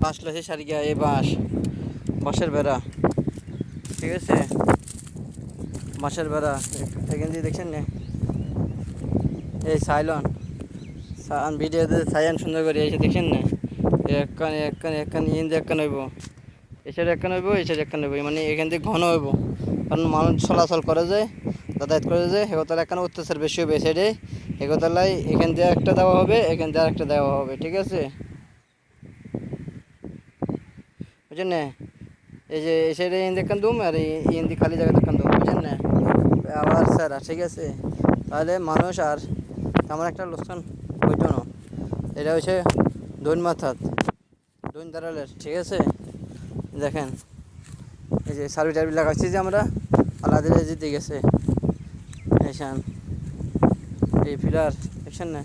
বাঁশ লাইছে সারিয়া, এই বাঁশের বেড়া, ঠিক আছে, বাঁশের বেড়া এখান দিয়ে দেখছেন না, এই সাইলন ভিডিওতে সাইলেন সুন্দর করে এসে দেখছেন না, একখান ইন একখান হইব, এসের একখান হইব, এসের একখান হইব, মানে এখান থেকে ঘন হইব, কারণ মানুষ চলাচল করে যায়, যাতায়াত করে যায়, হেগোতলা একখানে অত্যাচার বেশি হবে সাইডে, হেগোতলায় এখান দিয়ে একটা দেওয়া হবে, এখান দিয়ে আরেকটা দেওয়া হবে, ঠিক আছে, বুঝছেন না, এই যে এই সাইডে ইন একখান দুম আর ইন দিয়ে খালি জায়গাতে একখান দুম, বুঝছেন না, আবার স্যার ঠিক আছে, তাহলে মানুষ আর তেমন একটা লোকসান হইতো না। এটা হচ্ছে দৈন মাথাত, দৈন দাঁড়ালের, ঠিক আছে, দেখেন এই যে সার্ভি টার্ভি লাগাচ্ছি যে আমরা আলাদা জিতে গেছে, এই ফিলার দেখছেন না।